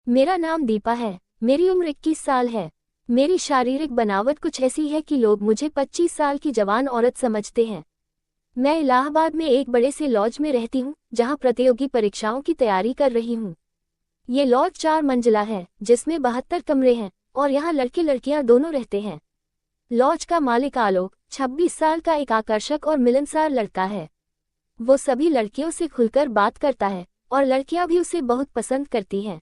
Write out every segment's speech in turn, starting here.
मेरा नाम दीपा है। मेरी उम्र 21 साल है। मेरी शारीरिक बनावट कुछ ऐसी है कि लोग मुझे 25 साल की जवान औरत समझते हैं। मैं इलाहाबाद में एक बड़े से लॉज में रहती हूँ, जहाँ प्रतियोगी परीक्षाओं की तैयारी कर रही हूँ। ये लॉज 4 मंजिला है, जिसमें 72 कमरे हैं और यहाँ लड़के लड़कियाँ दोनों रहते हैं। लॉज का मालिक आलोक 26 साल का एक आकर्षक और मिलनसार लड़का है। वो सभी लड़कियों से खुलकर बात करता है और लड़कियां भी उसे बहुत पसंद करती हैं।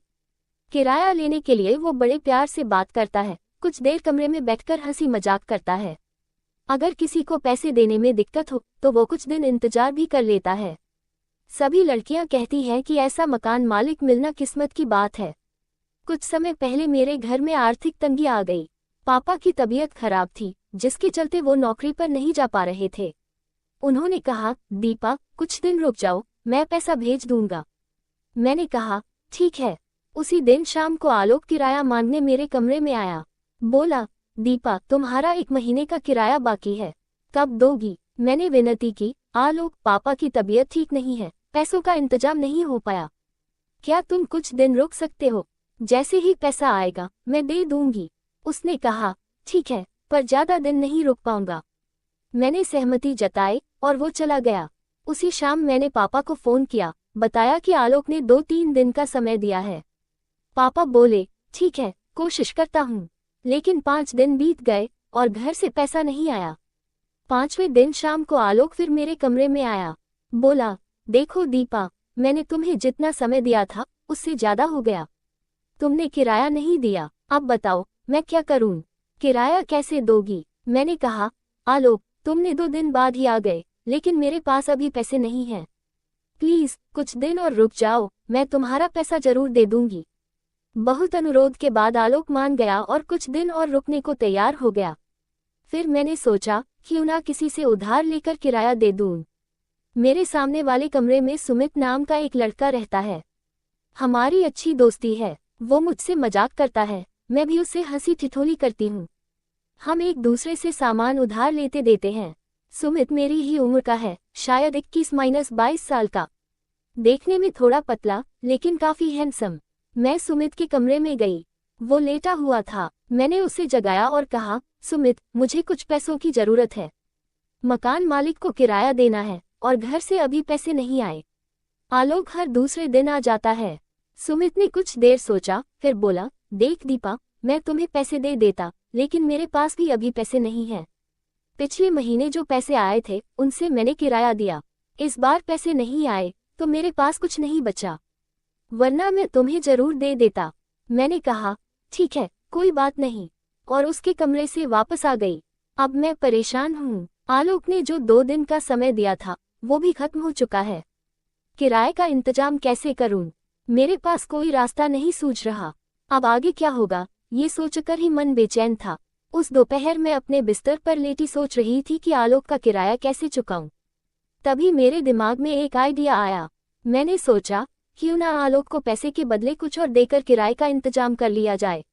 किराया लेने के लिए वो बड़े प्यार से बात करता है, कुछ देर कमरे में बैठकर हंसी मजाक करता है। अगर किसी को पैसे देने में दिक्कत हो तो वो कुछ दिन इंतजार भी कर लेता है। सभी लड़कियां कहती हैं कि ऐसा मकान मालिक मिलना किस्मत की बात है। कुछ समय पहले मेरे घर में आर्थिक तंगी आ गई। पापा की तबीयत खराब थी, जिसके चलते वो नौकरी पर नहीं जा पा रहे थे। उन्होंने कहा, दीपा कुछ दिन रुक जाओ, मैं पैसा भेज दूंगा। मैंने कहा ठीक है। उसी दिन शाम को आलोक किराया मांगने मेरे कमरे में आया। बोला, दीपा तुम्हारा 1 महीने का किराया बाकी है, कब दोगी? मैंने विनती की, आलोक पापा की तबीयत ठीक नहीं है, पैसों का इंतजाम नहीं हो पाया। क्या तुम कुछ दिन रुक सकते हो? जैसे ही पैसा आएगा मैं दे दूंगी। उसने कहा ठीक है, पर ज्यादा दिन नहीं रुक पाऊंगा। मैंने सहमति जताई और वो चला गया। उसी शाम मैंने पापा को फोन किया, बताया कि आलोक ने 2-3 दिन का समय दिया है। पापा बोले, ठीक है, कोशिश करता हूँ। लेकिन 5 दिन बीत गए और घर से पैसा नहीं आया। 5वें दिन शाम को आलोक फिर मेरे कमरे में आया। बोला, देखो दीपा, मैंने तुम्हें जितना समय दिया था उससे ज्यादा हो गया। तुमने किराया नहीं दिया, अब बताओ मैं क्या करूँ? किराया कैसे दोगी? मैंने कहा, आलोक तुमने 2 दिन बाद ही आ गए, लेकिन मेरे पास अभी पैसे नहीं हैं। प्लीज कुछ दिन और रुक जाओ, मैं तुम्हारा पैसा जरूर दे दूंगी। बहुत अनुरोध के बाद आलोक मान गया और कुछ दिन और रुकने को तैयार हो गया। फिर मैंने सोचा क्यों ना किसी से उधार लेकर किराया दे दूं। मेरे सामने वाले कमरे में सुमित नाम का एक लड़का रहता है। हमारी अच्छी दोस्ती है। वो मुझसे मजाक करता है, मैं भी उससे हंसी ठिठोली करती हूँ। हम एक दूसरे से सामान उधार लेते देते हैं। सुमित मेरी ही उम्र का है, शायद 21-22 साल का। देखने में थोड़ा पतला लेकिन काफी हैंडसम। मैं सुमित के कमरे में गई। वो लेटा हुआ था। मैंने उसे जगाया और कहा, सुमित मुझे कुछ पैसों की जरूरत है। मकान मालिक को किराया देना है और घर से अभी पैसे नहीं आए। आलोक हर दूसरे दिन आ जाता है। सुमित ने कुछ देर सोचा, फिर बोला, देख दीपा, मैं तुम्हें पैसे दे देता, लेकिन मेरे पास भी अभी पैसे नहीं हैं। पिछले महीने जो पैसे आए थे उनसे मैंने किराया दिया। इस बार पैसे नहीं आए तो मेरे पास कुछ नहीं बचा, वरना मैं तुम्हें जरूर दे देता। मैंने कहा ठीक है, कोई बात नहीं, और उसके कमरे से वापस आ गई। अब मैं परेशान हूँ। आलोक ने जो 2 दिन का समय दिया था वो भी खत्म हो चुका है। किराए का इंतजाम कैसे करूँ? मेरे पास कोई रास्ता नहीं सूझ रहा। अब आगे क्या होगा ये सोचकर ही मन बेचैन था। उस दोपहर मैं अपने बिस्तर पर लेटी सोच रही थी कि आलोक का किराया कैसे चुकाऊं। तभी मेरे दिमाग में एक आइडिया आया। मैंने सोचा क्यों ना आलोक को पैसे के बदले कुछ और देकर किराए का इंतजाम कर लिया जाए।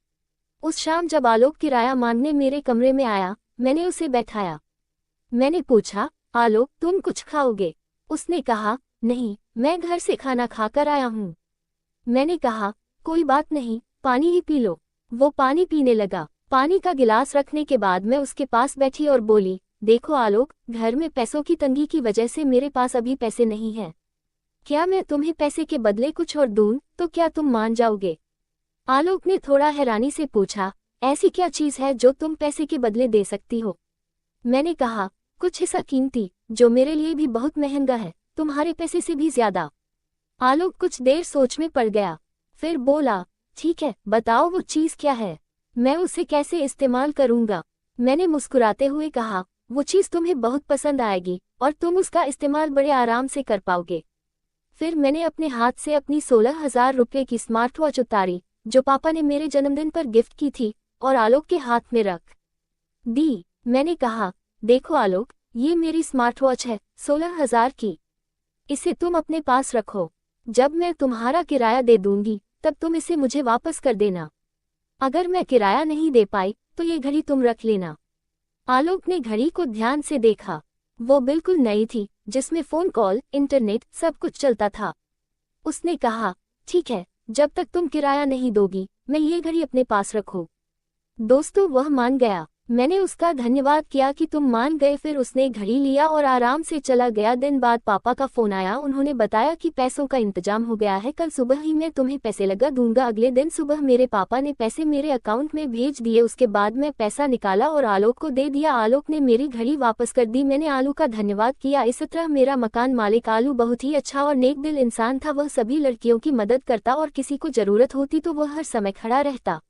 उस शाम जब आलोक किराया मांगने मेरे कमरे में आया, मैंने उसे बैठाया। मैंने पूछा, आलोक तुम कुछ खाओगे? उसने कहा, नहीं, मैं घर से खाना खाकर आया हूँ। मैंने कहा, कोई बात नहीं, पानी ही पी लो। वो पानी पीने लगा। पानी का गिलास रखने के बाद मैं उसके पास बैठी और बोली, देखो आलोक, घर में पैसों की तंगी की वजह से मेरे पास अभी पैसे नहीं हैं। क्या मैं तुम्हें पैसे के बदले कुछ और दूं तो क्या तुम मान जाओगे? आलोक ने थोड़ा हैरानी से पूछा, ऐसी क्या चीज है जो तुम पैसे के बदले दे सकती हो? मैंने कहा, कुछ हिस्सा कीमती, जो मेरे लिए भी बहुत महंगा है, तुम्हारे पैसे से भी ज्यादा। आलोक कुछ देर सोच में पड़ गया, फिर बोला, ठीक है, बताओ वो चीज क्या है, मैं उसे कैसे इस्तेमाल करूंगा? मैंने मुस्कुराते हुए कहा, वो चीज तुम्हें बहुत पसंद आएगी और तुम उसका इस्तेमाल बड़े आराम से कर पाओगे। फिर मैंने अपने हाथ से अपनी 16,000 रुपये की स्मार्ट वॉच उतारी, जो पापा ने मेरे जन्मदिन पर गिफ्ट की थी, और आलोक के हाथ में रख दी। मैंने कहा, देखो आलोक, ये मेरी स्मार्ट वॉच है, 16,000 की। इसे तुम अपने पास रखो। जब मैं तुम्हारा किराया दे दूंगी तब तुम इसे मुझे वापस कर देना। अगर मैं किराया नहीं दे पाई तो ये घड़ी तुम रख लेना। आलोक ने घड़ी को ध्यान से देखा। वो बिल्कुल नई थी, जिसमें फोन कॉल, इंटरनेट सब कुछ चलता था। उसने कहा, ठीक है, जब तक तुम किराया नहीं दोगी मैं ये घड़ी अपने पास रखो। दोस्तों वह मान गया। मैंने उसका धन्यवाद किया कि तुम मान गए। फिर उसने घड़ी लिया और आराम से चला गया। दिन बाद पापा का फोन आया। उन्होंने बताया कि पैसों का इंतजाम हो गया है, कल सुबह ही मैं तुम्हें पैसे लगा दूंगा। अगले दिन सुबह मेरे पापा ने पैसे मेरे अकाउंट में भेज दिए। उसके बाद मैं पैसा निकाला और आलोक को दे दिया। आलोक ने मेरी घड़ी वापस कर दी। मैंने आलू का धन्यवाद किया। इस तरह मेरा मकान मालिक आलू बहुत ही अच्छा और नेक दिल इंसान था। वह सभी लड़कियों की मदद करता और किसी को जरूरत होती तो वह हर समय खड़ा रहता।